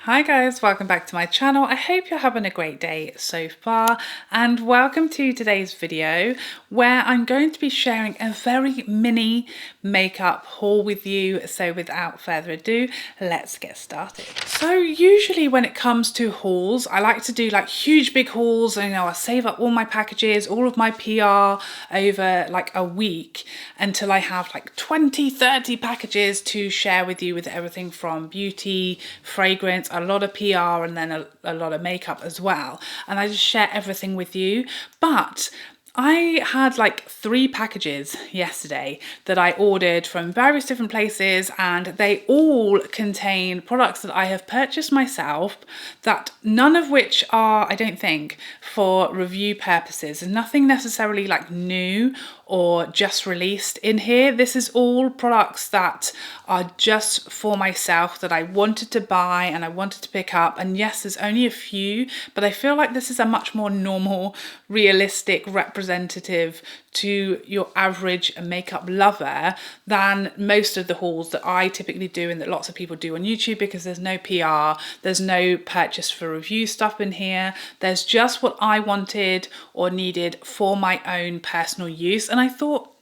Hi guys, welcome back to my channel. I hope you're having a great day so far, and welcome to today's video where I'm going to be sharing a very mini makeup haul with you. So without further ado, let's get started. So usually when it comes to hauls, I like to do like huge big hauls, and I save up all my packages, all of my PR over like a week until I have like 20-30 packages to share with you, with everything from beauty, fragrance, a lot of PR, and then a lot of makeup as well. And I just share everything with you. But I had like 3 packages yesterday that I ordered from various different places, and they all contain products that I have purchased myself, that none of which are, I don't think, for review purposes. There's nothing necessarily like new or just released in here. This is all products that are just for myself, that I wanted to buy and I wanted to pick up. And yes, there's only a few, but I feel like this is a much more normal, realistic representative to your average makeup lover than most of the hauls that I typically do and that lots of people do on YouTube, because there's no PR, there's no purchase for review stuff in here. There's just what I wanted or needed for my own personal use. And I thought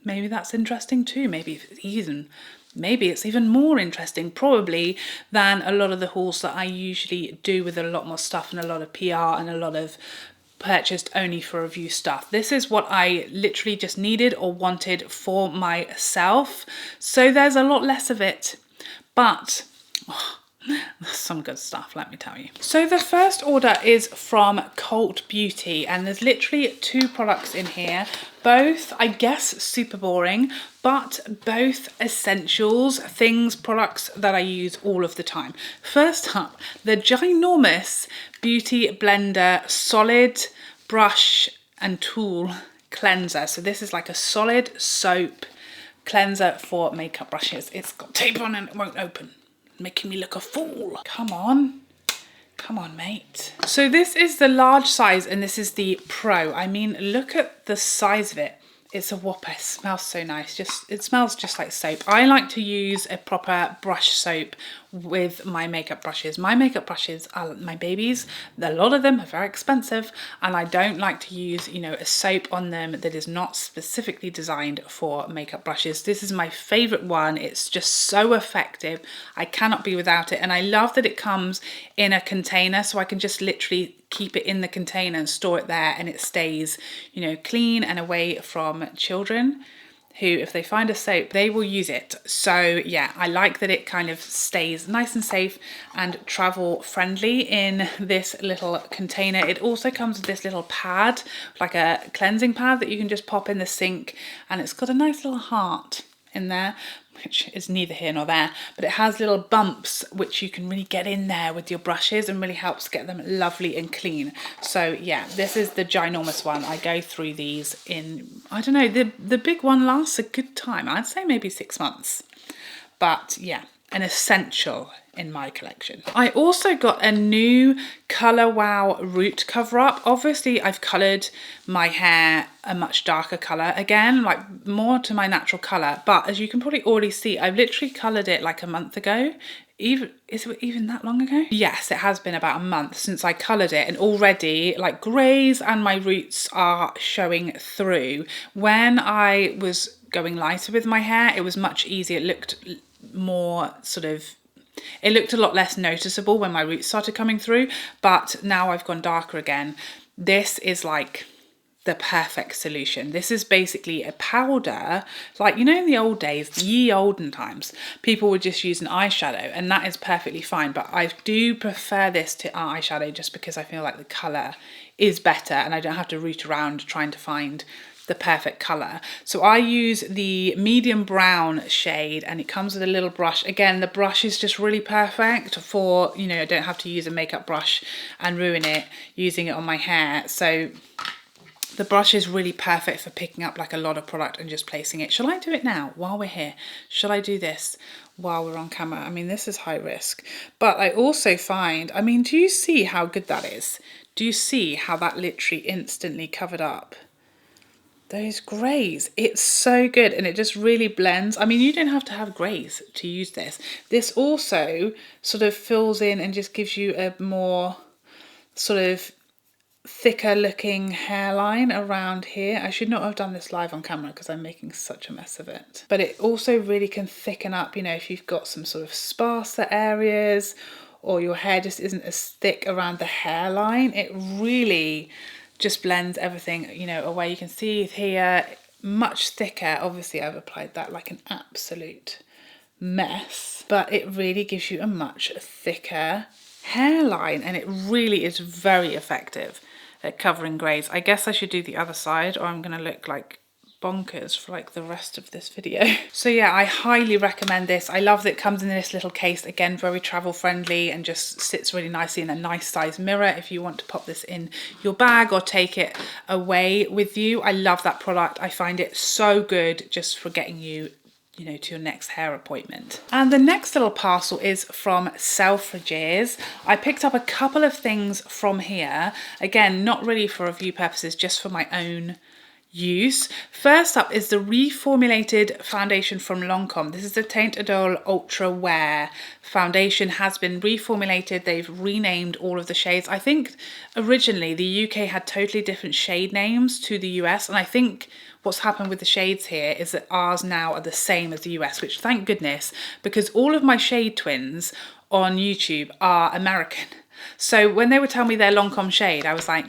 maybe that's interesting too. Maybe it's even more interesting probably than a lot of the hauls that I usually do, with a lot more stuff and a lot of PR and a lot of purchased only for review stuff. This is what I literally just needed or wanted for myself. So there's a lot less of it, but some good stuff, let me tell you. So the first order is from Cult Beauty, and there's literally 2 products in here, both I guess super boring, but both essentials, products that I use all of the time. First up, the ginormous Beauty Blender Solid Brush and Tool Cleanser. So this is like a solid soap cleanser for makeup brushes. It's got tape on and it won't open, making me look a fool. Come on, mate. So this is the large size, and this is the Pro. I mean, look at the size of it. It's a whopper. It smells so nice. It smells just like soap. I like to use a proper brush soap with my makeup brushes. My makeup brushes are my babies. A lot of them are very expensive, and I don't like to use, a soap on them that is not specifically designed for makeup brushes. This is my favorite one. It's just so effective. I cannot be without it, and I love that it comes in a container, so I can just literally keep it in the container and store it there, and it stays, clean and away from children, who, if they find a soap, they will use it. So yeah, I like that it kind of stays nice and safe and travel friendly in this little container. It also comes with this little pad, like a cleansing pad that you can just pop in the sink, and it's got a nice little heart in there, which is neither here nor there, but it has little bumps which you can really get in there with your brushes and really helps get them lovely and clean. So yeah, this is the ginormous one. I go through these in, I don't know, the big one lasts a good time. I'd say maybe 6 months, but yeah, an essential in my collection. I also got a new ColorWow root cover up. Obviously I've coloured my hair a much darker colour again, like more to my natural colour, but as you can probably already see, I've literally coloured it like a month ago. Is it even that long ago? Yes, it has been about a month since I coloured it, and already like greys and my roots are showing through. When I was going lighter with my hair, it was much easier. It looked more it looked a lot less noticeable when my roots started coming through, but now I've gone darker again. This is like the perfect solution. This is basically a powder, like, in the old days, ye olden times, people would just use an eyeshadow, and that is perfectly fine, but I do prefer this to eyeshadow just because I feel like the colour is better and I don't have to root around trying to find the perfect color. So I use the medium brown shade, and it comes with a little brush. Again, the brush is just really perfect for, I don't have to use a makeup brush and ruin it using it on my hair. So the brush is really perfect for picking up like a lot of product and just placing it. Shall I do it now while we're here? Shall I do this while we're on camera? I mean, this is high risk, but I also find, do you see how good that is? Do you see how that literally instantly covered up those greys. It's so good, and it just really blends. I mean, you don't have to have greys to use this. This also sort of fills in and just gives you a more sort of thicker looking hairline around here. I should not have done this live on camera because I'm making such a mess of it. But it also really can thicken up, you know, if you've got some sort of sparser areas or your hair just isn't as thick around the hairline. It really just blends everything, you know, away. You can see here, much thicker. Obviously I've applied that like an absolute mess, but it really gives you a much thicker hairline, and it really is very effective at covering greys. I guess I should do the other side or I'm gonna look like bonkers for like the rest of this video. So yeah, I highly recommend this. I love that it comes in this little case, again very travel friendly, and just sits really nicely in a nice size mirror if you want to pop this in your bag or take it away with you. I love that product. I find it so good just for getting you, you know, to your next hair appointment. And the next little parcel is from Selfridges. I picked up a couple of things from here, again not really for review purposes, just for my own use. First up is the reformulated foundation from Lancome. This is the Teint Idole Ultra Wear foundation. Has been reformulated. They've renamed all of the shades. I think originally the UK had totally different shade names to the US, and I think what's happened with the shades here is that ours now are the same as the US, which thank goodness, because all of my shade twins on YouTube are American. So when they would tell me their Lancome shade, I was like,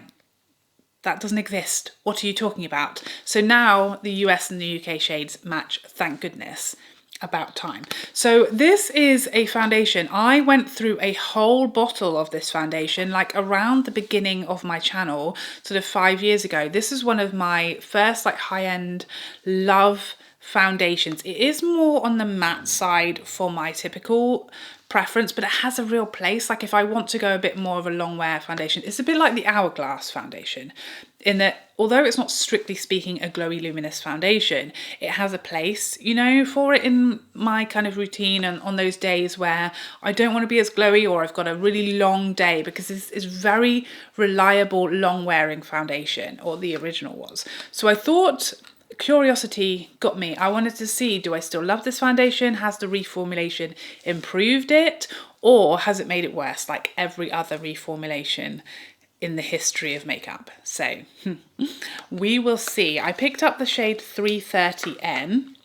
that doesn't exist. What are you talking about? So now the US and the UK shades match, thank goodness. About time. So this is a foundation. I went through a whole bottle of this foundation like around the beginning of my channel, sort of 5 years ago. This is one of my first like high-end love foundations. It is more on the matte side for my typical preference, but it has a real place. Like if I want to go a bit more of a long wear foundation, it's a bit like the Hourglass foundation in that although it's not strictly speaking a glowy luminous foundation, it has a place, you know, for it in my kind of routine and on those days where I don't want to be as glowy or I've got a really long day, because this is very reliable long wearing foundation, or the original was. So I thought, curiosity got me. I wanted to see, do I still love this foundation? Has the reformulation improved it, or has it made it worse like every other reformulation in the history of makeup? So we will see. I picked up the shade 330N,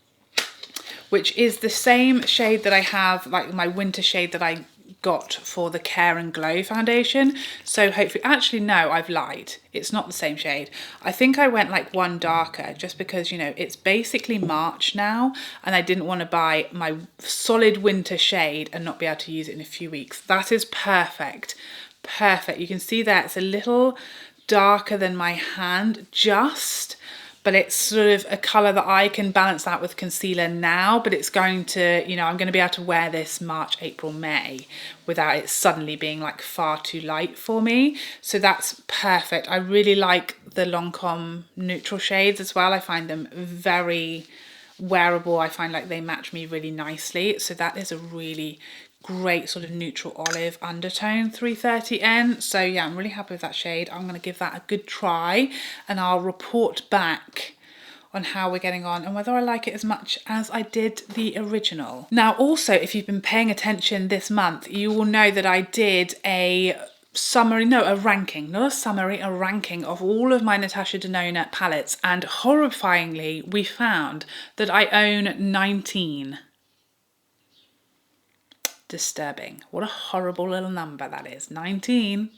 which is the same shade that I have, like my winter shade that I got for the Care and Glow foundation. So hopefully, actually no, I've lied. It's not the same shade. I think I went like one darker just because, you know, it's basically March now and I didn't want to buy my solid winter shade and not be able to use it in a few weeks. That is perfect. Perfect. You can see that it's a little darker than my hand just, but it's sort of a colour that I can balance out with concealer now, but it's going to, you know, I'm going to be able to wear this March, April, May without it suddenly being like far too light for me. So that's perfect. I really like the Lancome neutral shades as well. I find them very wearable. I find like they match me really nicely. So that is a really great sort of neutral olive undertone 330N. So yeah, I'm really happy with that shade. I'm going to give that a good try and I'll report back on how we're getting on and whether I like it as much as I did the original. Now also, if you've been paying attention this month, you will know that I did a ranking of all of my Natasha Denona palettes, and horrifyingly we found that I own 19. Disturbing. What a horrible little number that is. 19.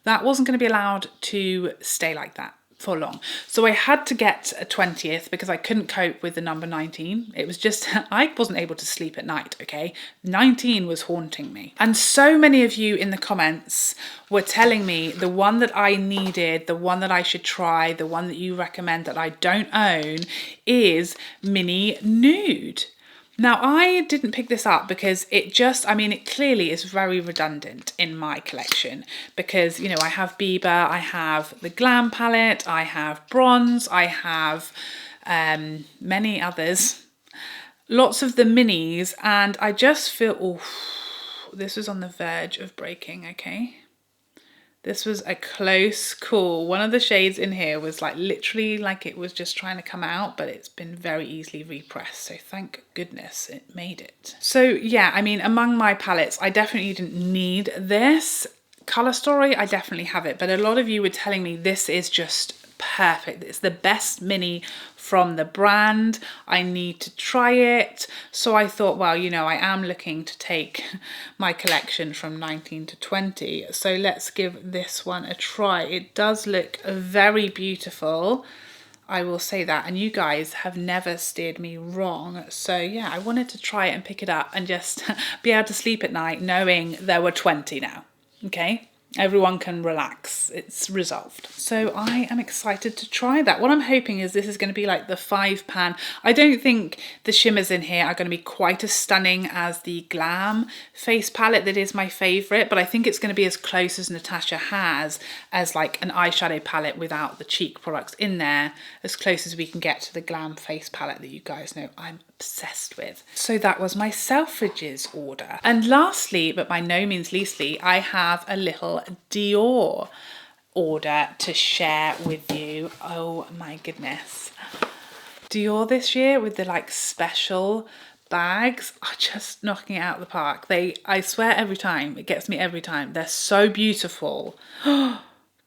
That wasn't going to be allowed to stay like that for long. So I had to get a 20th because I couldn't cope with the number 19. It was just, I wasn't able to sleep at night, okay? 19 was haunting me. And so many of you in the comments were telling me the one that I needed, the one that I should try, the one that you recommend that I don't own is Mini Nude. Now, I didn't pick this up because it just, I mean, it clearly is very redundant in my collection because, you know, I have Bieber, I have the Glam palette, I have Bronze, I have many others, lots of the minis, and I just feel, oh, this is on the verge of breaking, okay? This was a close call. One of the shades in here was like literally like it was just trying to come out, but it's been very easily repressed. So thank goodness it made it. So yeah, I mean, among my palettes, I definitely didn't need this. Color Story, I definitely have it, but a lot of you were telling me this is just perfect. It's the best mini from the brand. I need to try it. So I thought, well, you know, I am looking to take my collection from 19 to 20. So let's give this one a try. It does look very beautiful, I will say that, and you guys have never steered me wrong. So yeah, I wanted to try it and pick it up and just be able to sleep at night knowing there were 20 now. Okay, everyone can relax, it's resolved. So I am excited to try that. What I'm hoping is this is going to be like the 5-pan. I don't think the shimmers in here are going to be quite as stunning as the Glam face palette that is my favourite, but I think it's going to be as close as Natasha has as like an eyeshadow palette without the cheek products in there, as close as we can get to the Glam face palette that you guys know I'm obsessed with. So that was my Selfridges order. And lastly, but by no means leastly, I have a little Dior order to share with you. Oh my goodness. Dior this year with the like special bags are just knocking it out of the park. I swear every time, it gets me every time. They're so beautiful.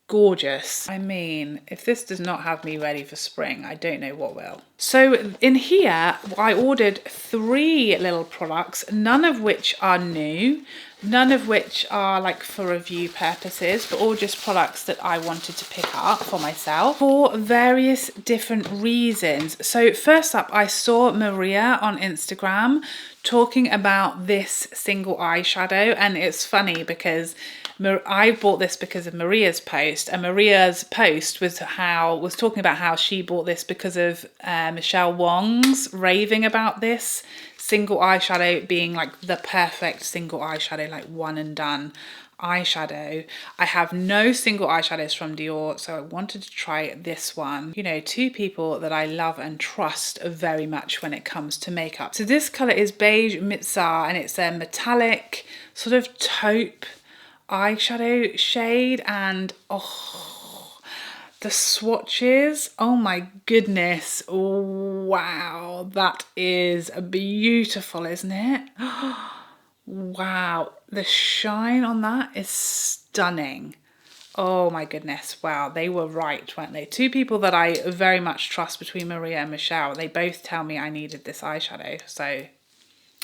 Gorgeous. I mean, if this does not have me ready for spring, I don't know what will. So in here, I ordered 3 little products, none of which are new, none of which are like for review purposes, but all just products that I wanted to pick up for myself for various different reasons. So first up, I saw Maria on Instagram talking about this single eyeshadow, and it's funny because I bought this because of Maria's post, and Maria's post was talking about how she bought this because of Michelle Wong's raving about this single eyeshadow being like the perfect single eyeshadow, like one and done eyeshadow. I have no single eyeshadows from Dior, so I wanted to try this one. You know, 2 people that I love and trust very much when it comes to makeup. So this colour is Beige Mitzah, and it's a metallic sort of taupe eyeshadow shade, and oh, the swatches, oh my goodness, wow, that is beautiful, isn't it? Wow, the shine on that is stunning. Oh my goodness, wow, they were right, weren't they? 2 people that I very much trust between Maria and Michelle, they both tell me I needed this eyeshadow, so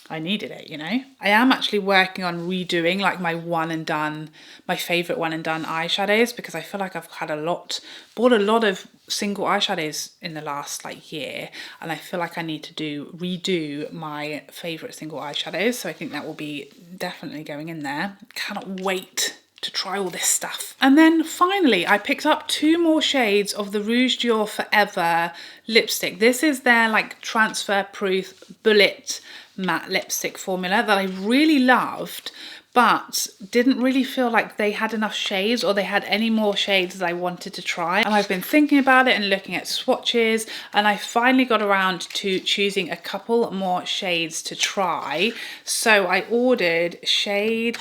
I needed it, you know. I am actually working on redoing like my one and done, my favourite one and done eyeshadows, because I feel like I've had bought a lot of single eyeshadows in the last like year, and I feel like I need to redo my favourite single eyeshadows. So I think that will be definitely going in there. Cannot wait to try all this stuff. And then finally, I picked up 2 more shades of the Rouge Dior Forever lipstick. This is their like transfer proof bullet matte lipstick formula that I really loved, but didn't really feel like they had enough shades, or they had any more shades that I wanted to try. And I've been thinking about it and looking at swatches, and I finally got around to choosing a couple more shades to try. So I ordered shade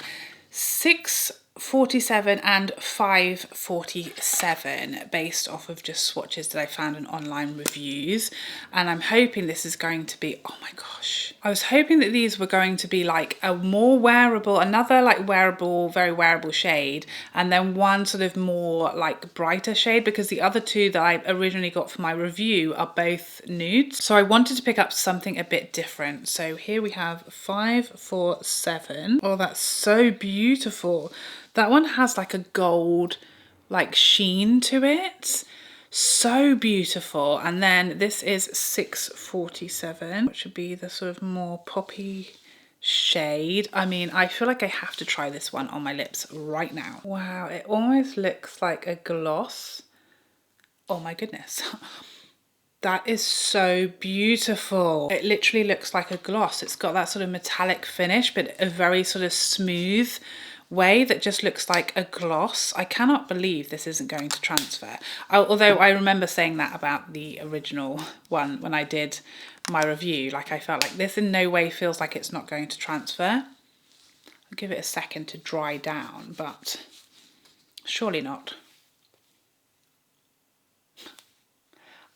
647 and 547 based off of just swatches that I found in online reviews, and I'm hoping this is going to be, oh my gosh, I was hoping that these were going to be like a more wearable, another like wearable, very wearable shade, and then one sort of more like brighter shade, because the other 2 that I originally got for my review are both nudes. So I wanted to pick up something a bit different. So here we have 547. Oh, that's so beautiful. That one has like a gold like sheen to it. So beautiful. And then this is 647, which would be the sort of more poppy shade. I mean, I feel like I have to try this one on my lips right now. Wow, it almost looks like a gloss. Oh my goodness. That is so beautiful. It literally looks like a gloss. It's got that sort of metallic finish, but a very sort of smooth way that just looks like a gloss. I cannot believe this isn't going to transfer. Although I remember saying that about the original one when I did my review. Like, I felt like this in no way feels like it's not going to transfer. I'll give it a second to dry down, but Surely not.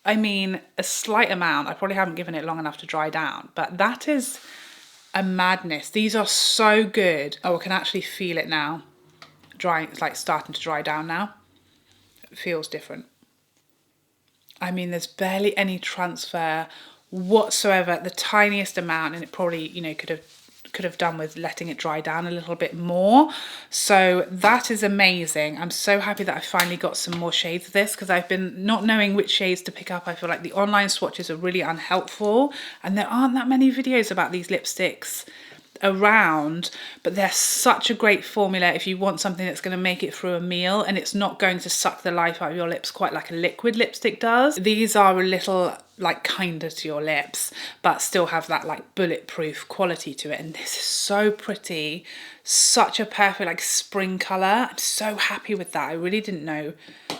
I mean, a slight amount. I probably haven't given it long enough to dry down, but that is a madness. These are so good. Oh, I can actually feel it now. Drying, it's like starting to dry down now. It feels different. I mean, there's barely any transfer whatsoever, the tiniest amount, and it probably, you know, could have done with letting it dry down a little bit more. So that is amazing. I'm so happy that I finally got some more shades of this, because I've been not knowing which shades to pick up. I feel like the online swatches are really unhelpful, and there aren't that many videos about these lipsticks around, but they're such a great formula if you want something that's going to make it through a meal and it's not going to suck the life out of your lips quite like a liquid lipstick does. These are a little like kinder to your lips, but still have that like bulletproof quality to it, and this is so pretty. Such a perfect like spring colour. I'm so happy with that. I really didn't know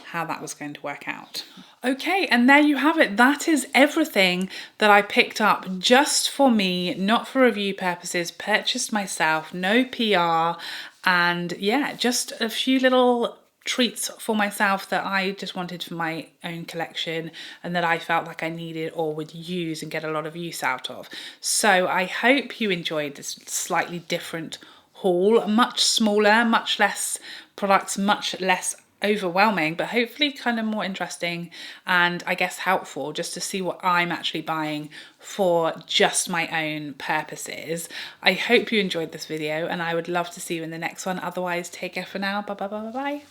how that was going to work out. Okay, and there you have it. That is everything that I picked up just for me, not for review purposes, purchased myself, no PR, and yeah, just a few little treats for myself that I just wanted for my own collection and that I felt like I needed or would use and get a lot of use out of. So I hope you enjoyed this slightly different haul, much smaller, much less products, much less overwhelming, but hopefully kind of more interesting and I guess helpful just to see what I'm actually buying for just my own purposes. I hope you enjoyed this video and I would love to see you in the next one. Otherwise, take care for now. Bye bye bye bye bye.